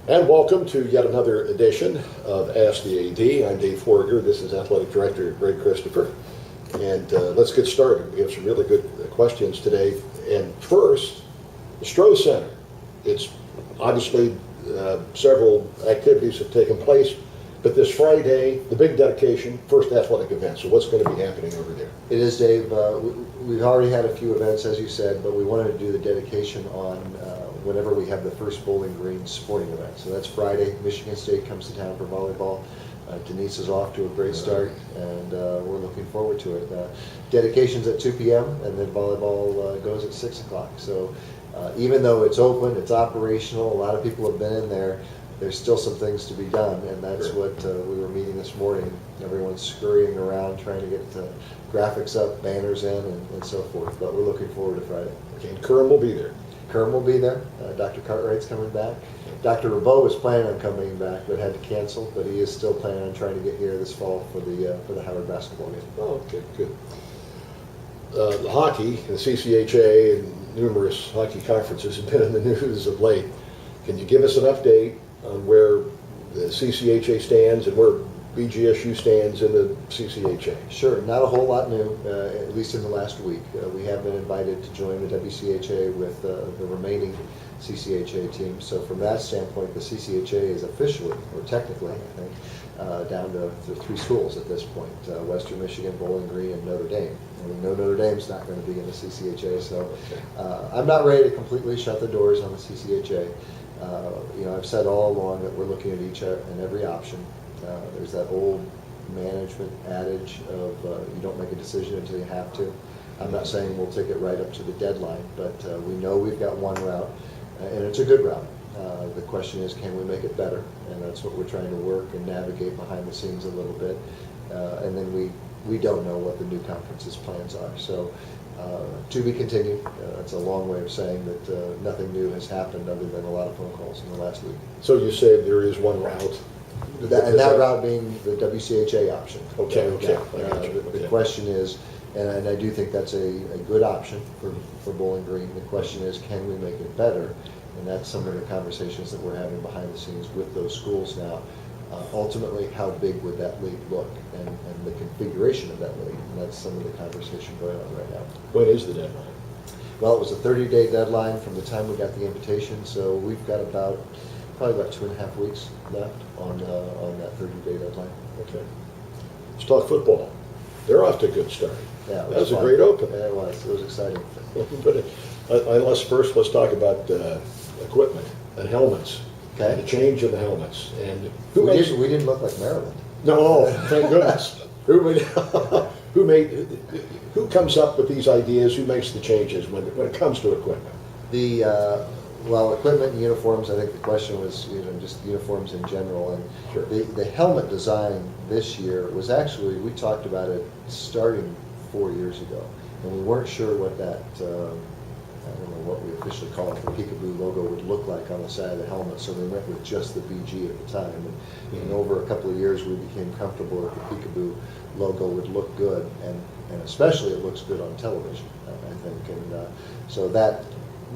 And welcome to yet another edition of Ask the AD. I'm Dave Horger. This is Athletic Director Greg Christopher. And let's get started. We have some really good questions today. And first, the Stroh Center. It's obviously several activities have taken place, but this Friday, the big dedication, first athletic event. So what's going to be happening over there? It is, Dave. We've already had a few events, as you said, but we wanted to do the dedication on whenever we have the first Bowling Green sporting event. So that's Friday. Michigan State comes to town for volleyball. Denise is off to a great start, and we're looking forward to it. Dedication's at 2 p.m., and then volleyball goes at 6 o'clock. So even though it's open, it's operational, a lot of people have been in there, there's still some things to be done, and that's what we were meeting this morning. Everyone's scurrying around trying to get the graphics up, banners in, and so forth. But we're looking forward to Friday. Okay, and Kerm will be there. Kerm will be there. Dr. Cartwright's coming back. Dr. Rabot was planning on coming back, but had to cancel. But he is still planning on trying to get here this fall for the Howard basketball game. Oh, okay, good. The hockey, the CCHA, and numerous hockey conferences have been in the news of late. Can you give us an update on where the CCHA stands and where BGSU stands in the CCHA? Sure, not a whole lot new, at least in the last week. We have been invited to join the WCHA with the remaining CCHA team. So from that standpoint, the CCHA is officially, or technically, I think, down to 3 schools at this point, Western Michigan, Bowling Green, and Notre Dame. And we know Notre Dame's not going to be in the CCHA, so I'm not ready to completely shut the doors on the CCHA. I've said all along that we're looking at each and every option. There's that old management adage of you don't make a decision until you have to. I'm not saying we'll take it right up to the deadline, but we know we've got one route, and it's a good route. The question is, can we make it better? And that's what we're trying to work and navigate behind the scenes a little bit. And then we don't know what the new conference's plans are. So to be continued. That's a long way of saying that nothing new has happened other than a lot of phone calls in the last week. So you say there is one route? That route being the WCHA option. Okay. The question is, and I do think that's a good option for Bowling Green. The question is, can we make it better? And that's some of the conversations that we're having behind the scenes with those schools now. Ultimately, how big would that league look, and the configuration of that league? And that's some of the conversation going on right now. When is the deadline? Well, it was a 30-day deadline from the time we got the invitation, so we've got probably about 2.5 weeks left on that 30-day deadline. Okay. Let's talk football. They're off to a good start. Yeah, that was a great open. Yeah, it was. It was exciting. But first, let's talk about equipment and helmets. Okay. The change of the helmets. And we didn't look like Maryland. No, thank goodness. Who comes up with these ideas? Who makes the changes when it comes to equipment? Equipment and uniforms. I think the question was, just uniforms in general. And sure. The helmet design this year was actually, we talked about it starting 4 years ago, and we weren't sure what that. I don't know what we officially call it, the Peekaboo logo would look like on the side of the helmet, so we went with just the BG at the time. And over a couple of years, we became comfortable that the Peekaboo logo would look good, and especially it looks good on television, I think. And so that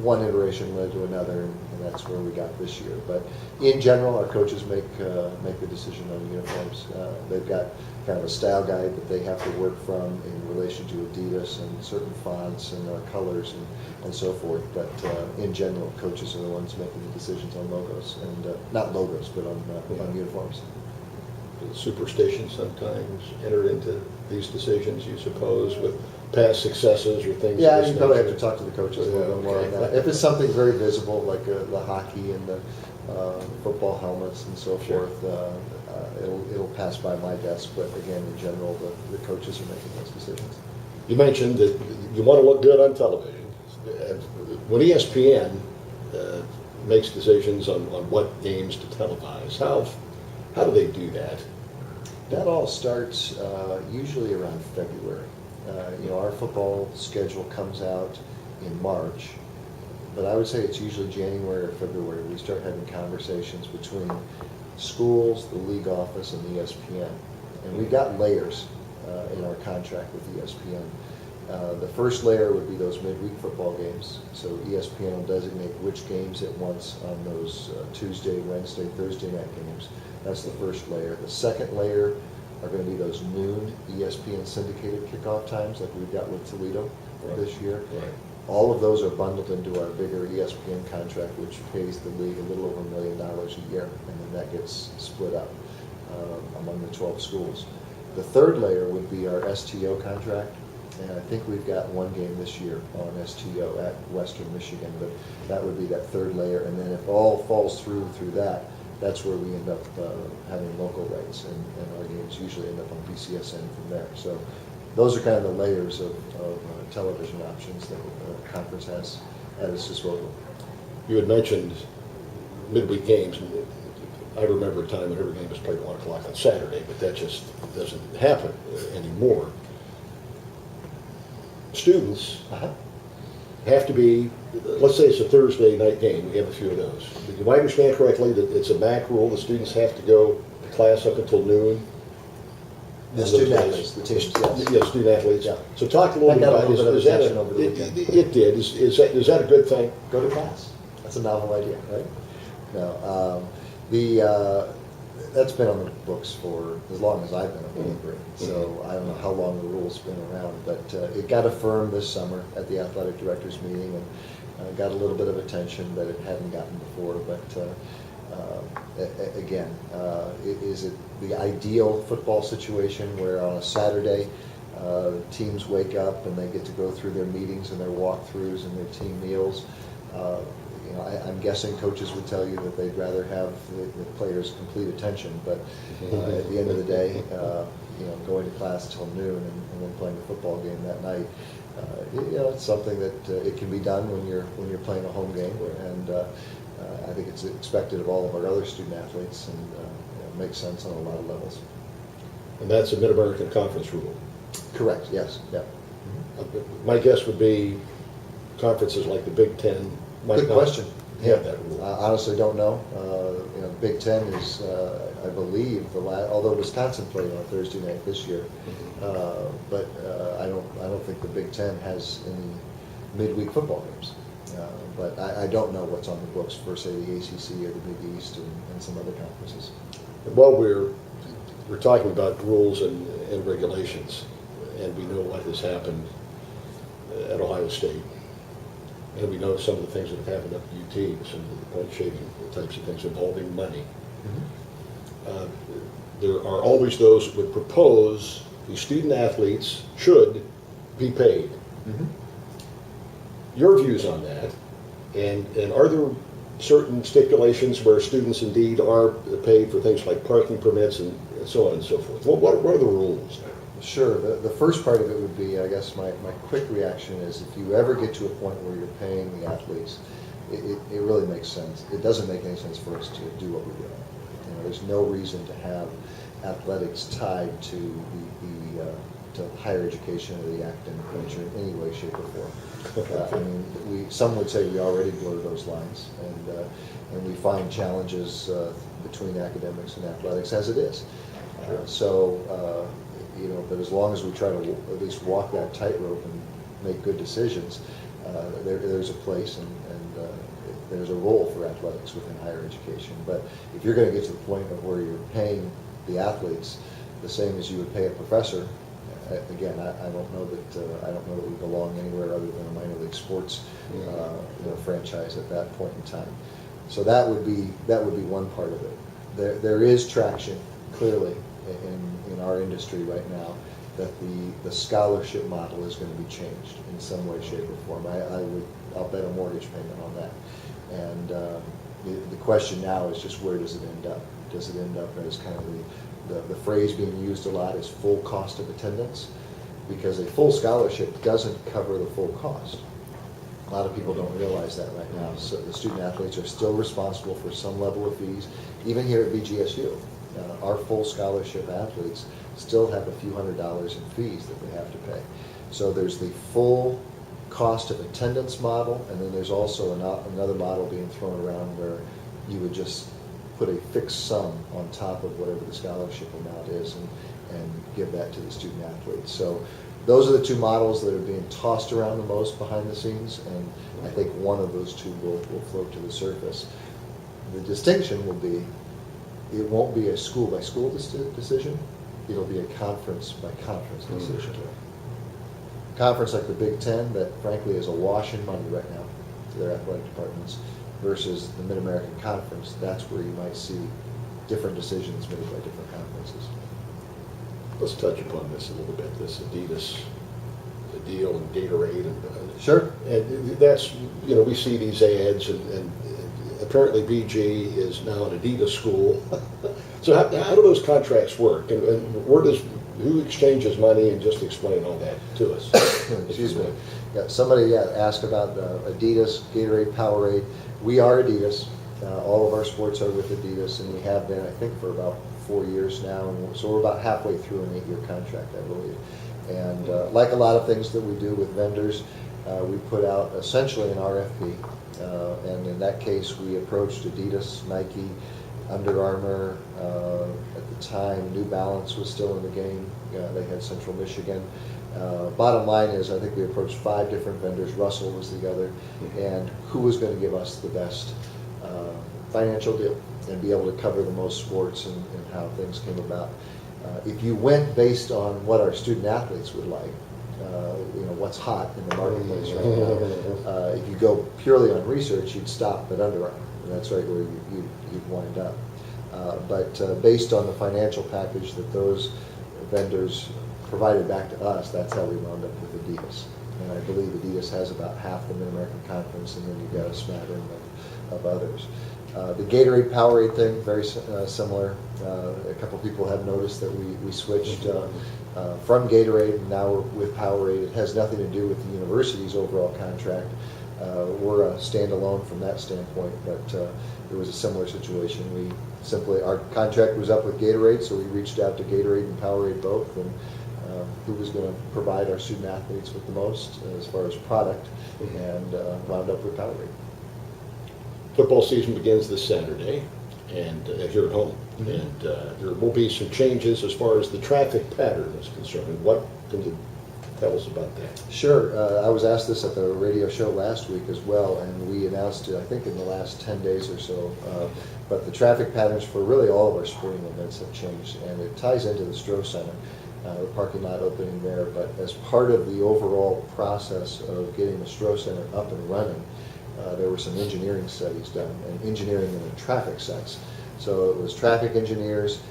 one iteration led to another, and that's where we got this year. But in general, our coaches make the decision on uniforms. They've got kind of a style guide that they have to work from in relation to Adidas and certain fonts and colors and so forth. But in general, coaches are the ones making the decisions on logos, and not logos, but on uniforms. Superstition sometimes enter into these decisions, you suppose, with past successes or things. Yeah, you probably have to talk to the coaches a little bit more on that. If it's something very visible, like the hockey and the football helmets and so forth, it'll pass by my desk. But again, in general, the coaches are making those decisions. You mentioned that you want to look good on television. When ESPN makes decisions on what games to televise, how do they do that? That all starts usually around February. Our football schedule comes out in March, but I would say it's usually January or February. We start having conversations between schools, the league office, and ESPN. And we've got layers in our contract with ESPN. The first layer would be those midweek football games. So ESPN will designate which games it wants on those Tuesday, Wednesday, Thursday night games. That's the first layer. The second layer are going to be those noon ESPN syndicated kickoff times like we've got with Toledo this year. Right. All of those are bundled into our bigger ESPN contract, which pays the league a little over $1 million a year, and then that gets split up among the 12 schools. The third layer would be our STO contract, and I think we've got one game this year on STO at Western Michigan, but that would be that third layer, and then if all falls through that, that's where we end up having local rights, and our games usually end up on BCSN from there. So those are kind of the layers of television options that the conference has at its disposal. You had mentioned midweek games, and I remember a time when every game was played at 1 o'clock on Saturday, but that just doesn't happen anymore. Students have to be, let's say it's a Thursday night game, we have a few of those. Do I understand correctly that it's a MAC rule, the students have to go to class up until noon? The student athletes, the teams, yes. Yeah, student athletes. Yeah. So talk a little bit That got a about, little bit of is that attention over the weekend. it did, is that a good thing? Go to class. That's a novel idea, right? No, that's been on the books for as long as I've been a believer. So I don't know how long the rule's been around, but it got affirmed this summer at the athletic directors meeting, and got a little bit of attention that it hadn't gotten before. But again, is it the ideal football situation where on a Saturday teams wake up and they get to go through their meetings and their walkthroughs and their team meals? You know, I'm guessing coaches would tell you that they'd rather have the players' complete attention, but at the end of the day, you know, going to class till noon and then playing a football game that night, you know, it's something that it can be done when you're playing a home game, and I think it's expected of all of our other student athletes, and you know, makes sense on a lot of levels. And that's a Mid-American Conference rule. Correct. Yes. Yeah. My guess would be conferences like the Big Ten might Good not question. have that rule. I honestly don't know. You know, Big Ten is, I believe, although Wisconsin played on Thursday night this year, but I don't think the Big Ten has any midweek football games. But I don't know what's on the books for, say, the ACC or the Big East and some other conferences. While we're talking about rules and regulations, and we know what has happened at Ohio State, and we know some of the things that have happened up at UT, some of the point shaving types of things involving money. There are always those that would propose the student athletes should be paid. Your views on that, and are there certain stipulations where students indeed are paid for things like parking permits and so on and so forth? What are the rules? Sure. The first part of it would be, I guess, my quick reaction is if you ever get to a point where you're paying the athletes, it really makes sense. It doesn't make any sense for us to do what we do. You know, there's no reason to have athletics tied to to higher education or the academic culture in any way, shape, or form. I mean, some would say we already blur those lines, and we find challenges between academics and athletics as it is. You know, but as long as we try to at least walk that tightrope and make good decisions, there's a place and there's a role for athletics within higher education. But if you're going to get to the point of where you're paying the athletes the same as you would pay a professor, again, I don't know that we belong anywhere other than a minor league sports franchise at that point in time. So that would be one part of it. There is traction clearly in our industry right now that the scholarship model is going to be changed in some way, shape, or form. I'll bet a mortgage payment on that. And the question now is just where does it end up? Does it end up as kind of the phrase being used a lot is full cost of attendance? Because a full scholarship doesn't cover the full cost. A lot of people don't realize that right now. So the student athletes are still responsible for some level of fees. Even here at BGSU, our full scholarship athletes still have a few $100s in fees that they have to pay. So there's the full cost of attendance model, and then there's also another model being thrown around where you would just put a fixed sum on top of whatever the scholarship amount is and give that to the student athletes. So those are the two models that are being tossed around the most behind the scenes, and I think one of those two will float to the surface. The distinction will be, it won't be a school-by-school decision, it'll be a conference-by-conference decision. Conference like the Big Ten, that frankly is awash in money right now to their athletic departments, versus the Mid-American Conference, that's where you might see different decisions made by different conferences. Let's touch upon this a little bit, this Adidas, the deal and Gatorade. Sure. And that's, we see these ads, and apparently BG is now an Adidas school. So how do those contracts work? And who exchanges money? And just explain all that to us. Excuse me. Yeah, somebody asked about Adidas, Gatorade, Powerade. We are Adidas. All of our sports are with Adidas, and we have been, I think, for about 4 years now. And so we're about halfway through an 8-year contract, I believe. And like a lot of things that we do with vendors, we put out essentially an RFP. And in that case, we approached Adidas, Nike, Under Armour. At the time, New Balance was still in the game. They had Central Michigan. Bottom line is, I think we approached 5 different vendors. Russell was the other, and who was going to give us the best financial deal and be able to cover the most sports and how things came about. If you went based on what our student athletes would like, what's hot in the marketplace right now, if you go purely on research, you'd stop at Under Armour, and that's right where you'd wind up. But based on the financial package that those vendors provided back to us, that's how we wound up with Adidas. And I believe Adidas has about half the Mid-American Conference, and then you've got a smattering of others. The Gatorade Powerade thing, very similar. A couple people have noticed that we switched from Gatorade, and now we're with Powerade. It has nothing to do with the university's overall contract. We're a standalone from that standpoint, but it was a similar situation. Our contract was up with Gatorade, so we reached out to Gatorade and Powerade both, and who was going to provide our student athletes with the most as far as product, and wound up with Powerade. Football season begins this Saturday, and here at home. And there will be some changes as far as the traffic pattern is concerned. What can you tell us about that? Sure. I was asked this at the radio show last week as well, and we announced it, I think, in the last 10 days or so. But the traffic patterns for really all of our sporting events have changed, and it ties into the Stroh Center, the parking lot opening there. But as part of the overall process of getting the Stroh Center up and running, there were some engineering studies done, and engineering in the traffic sense. So it was traffic engineers,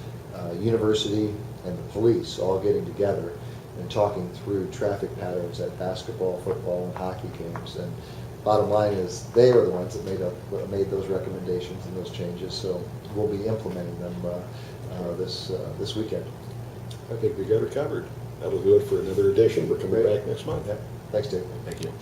university, and the police all getting together and talking through traffic patterns at basketball, football, and hockey games. And bottom line is, they are the ones that made those recommendations and those changes. So we'll be implementing them this weekend. I think we got it covered. That'll do it for another edition. We're coming back next month. Yeah. Thanks, Dave. Thank you.